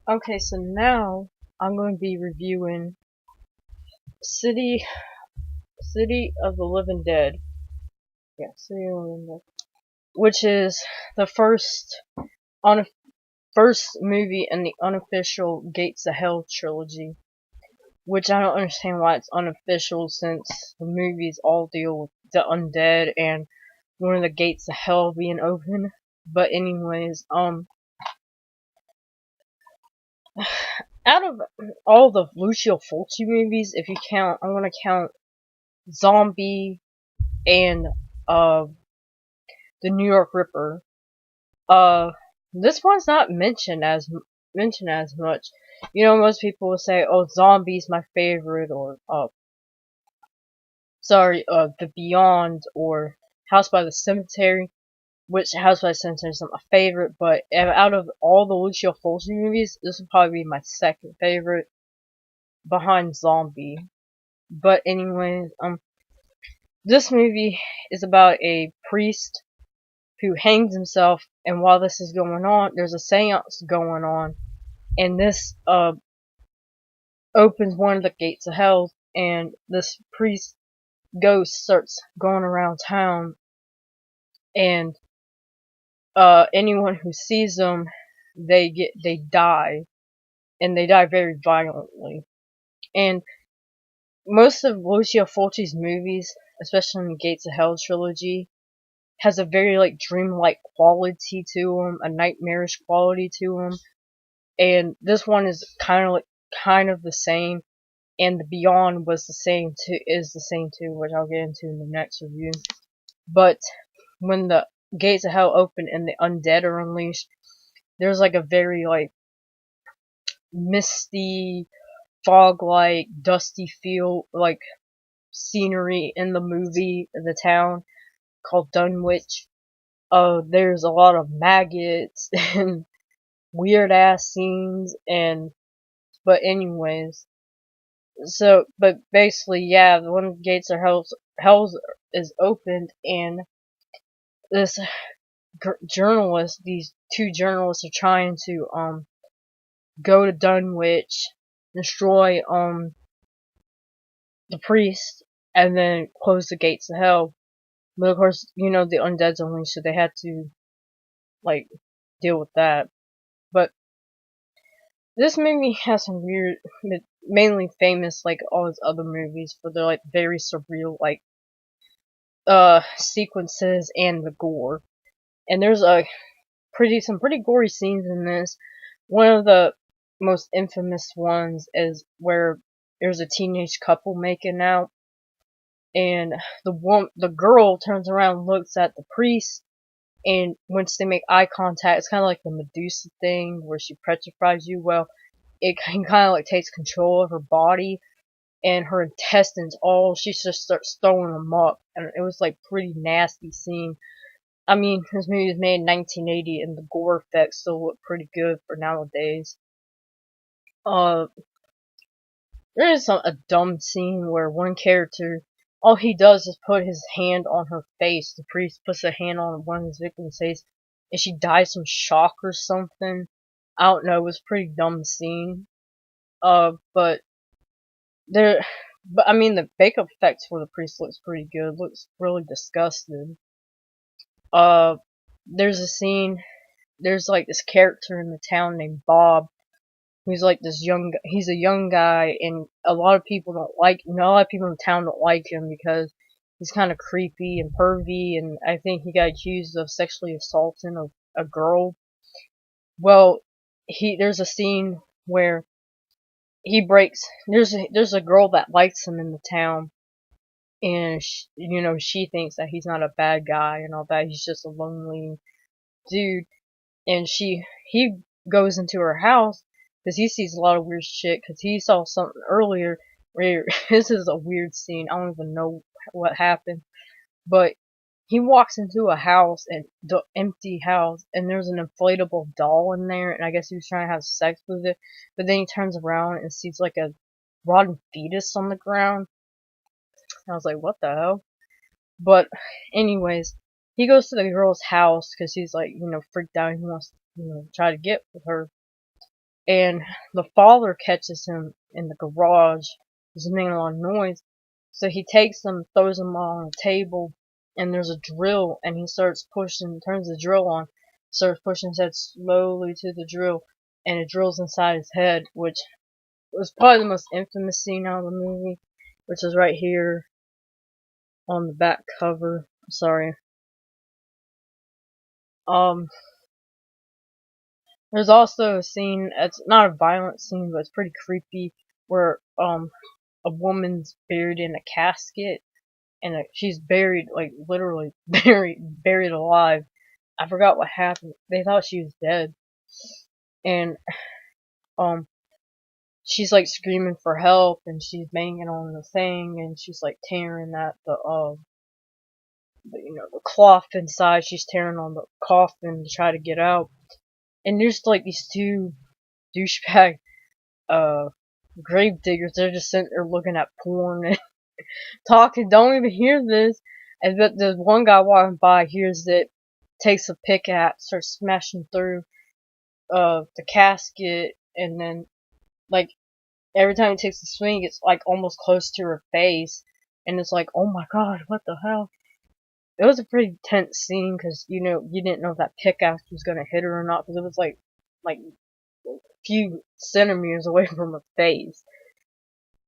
Okay, so now I'm going to be reviewing City City of the Living Dead. Yeah, City of the Living Dead, which is the un- first movie in the unofficial Gates of Hell trilogy. Which I don't understand why it's unofficial, since the movies all deal with the undead and one of the gates of hell being open. But anyways, out of all the Lucio Fulci movies, if you count, I want to count Zombie and uh the New York Ripper. Uh, this one's not mentioned as much. You know, most people will say, "Oh, Zombie's my favorite," or The Beyond, or House by the Cemetery. Which House by the Cemetery is not my favorite, but out of all the Lucio Fulci movies, this would probably be my second favorite, behind Zombie. But anyways, this movie is about a priest who hangs himself, and while this is going on, there's a seance going on, and this opens one of the gates of hell, and this priest ghost starts going around town, and anyone who sees them, they die, and they die very violently. And most of Lucio Fulci's movies, especially in the Gates of Hell trilogy, has a very like dreamlike quality to them, a nightmarish quality to them. And this one is kind of the same, and the Beyond was the same too, is the same too, which I'll get into in the next review. But when the Gates of Hell open and the undead are unleashed, there's like a very like misty, fog-like, dusty feel, like scenery in the movie, the town called Dunwich. There's a lot of maggots and weird ass scenes, and but anyways, but basically, yeah, the one gates are hell's is opened, and this these two journalists are trying to go to Dunwich, destroy the priest, and then close the gates of hell. But of course, you know, the undead's only, so they had to like deal with that. But this movie has some weird, mainly famous like all his other movies for their like very surreal like sequences and the gore. And there's some pretty gory scenes in this. One of the most infamous ones is where there's a teenage couple making out, and the girl turns around and looks at the priest, and once they make eye contact, it's kind of like the Medusa thing where she petrifies you. Well, it kind of like takes control of her body, and her intestines she just starts throwing them up, and it was like pretty nasty scene. I mean, this movie was made in 1980, and the gore effects still look pretty good for nowadays. Uh, there is a dumb scene where one character, all he does is put his hand on her face. The priest puts a hand on one of his victims' face, and she dies from shock or something. I don't know. It was a pretty dumb scene. But there, but I mean, the makeup effects for the priest looks pretty good. Looks really disgusting. Uh, there's a scene. There's like this character in the town named Bob, who's like he's a young guy, and a lot of people don't like, a lot of people in town don't like him because he's kind of creepy and pervy, and I think he got accused of sexually assaulting a girl. Well, there's a scene where there's a girl that likes him in the town, and she thinks that he's not a bad guy and all that, he's just a lonely dude, and he goes into her house because he sees a lot of weird shit, because he saw something earlier where this is a weird scene. I don't even know what happened, but he walks into a house, and the empty house, and there's an inflatable doll in there, and I guess he was trying to have sex with it, but then he turns around and sees like a rotten fetus on the ground. I was like, what the hell? But anyways, he goes to the girl's house because he's like, freaked out. He wants to, try to get with her. and the father catches him in the garage. He's making a lot of noise, so he takes them, throws them on the table, and there's a drill, and he starts pushing, turns the drill on, starts pushing his head slowly to the drill, and it drills inside his head, which was probably the most infamous scene out of the movie, which is right here on the back cover. Sorry. Um, there's also a scene, it's not a violent scene, but it's pretty creepy, where, a woman's buried in a casket, and she's buried, like, literally buried alive. I forgot what happened. They thought she was dead. And, um, she's, like, screaming for help, and she's banging on the thing, and she's, like, tearing at the cloth inside. She's tearing on the coffin to try to get out. And there's, like, these two douchebag, grave diggers. They're just sitting there looking at porn and talking, don't even hear this. And but the one guy walking by hears it, takes a pickaxe, starts smashing through the casket, and then, like, every time he takes a swing, it's like almost close to her face, and it's like, oh my god, what the hell? It was a pretty tense scene, because you didn't know if that pickaxe was gonna hit her or not, because it was like a few centimeters away from her face.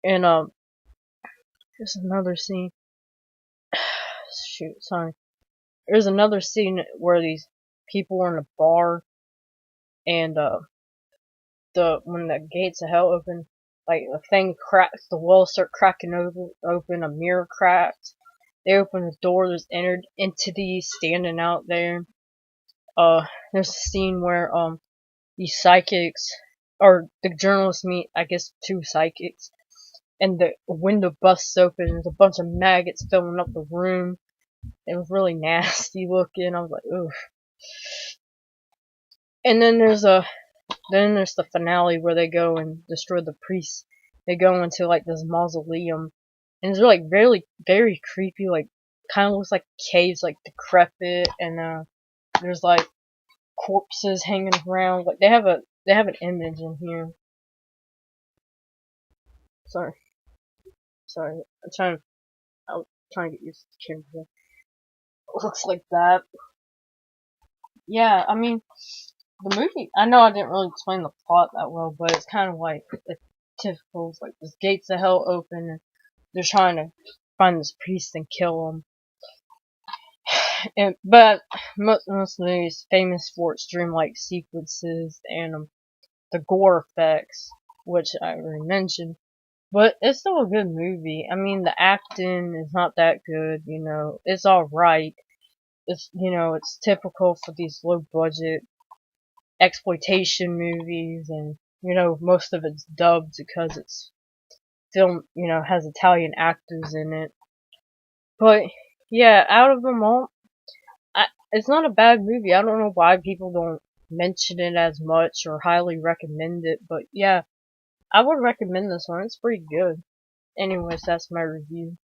And there's another scene. Shoot, sorry. There's another scene where these people are in a bar, and when the gates of hell open, like, the thing cracks, the walls start cracking open, a mirror cracks. They open the door, there's entities standing out there. There's a scene where these psychics, or the journalists meet, I guess, two psychics, and the window busts open, and there's a bunch of maggots filling up the room. It was really nasty looking. I was like, oof. And then there's the finale where they go and destroy the priests. They go into, like, this mausoleum, and it's really very very creepy. Like, kind of looks like caves, like decrepit, and there's, like, corpses hanging around. Like, they have an image in here. Sorry, I'm trying to get used to the camera. It looks like that. Yeah, I mean, the movie, I know I didn't really explain the plot that well, but it's kind of like the typical, like, this gates of hell open, and they're trying to find this priest and kill him. But most of the movie is famous for its dreamlike sequences and the gore effects, which I already mentioned. But it's still a good movie. I mean, the acting is not that good, it's alright. It's typical for these low budget exploitation movies, and, most of it's dubbed because it's film, has Italian actors in it. But, yeah, out of them all, it's not a bad movie. I don't know why people don't mention it as much or highly recommend it, but yeah, I would recommend this one. It's pretty good. Anyways, that's my review.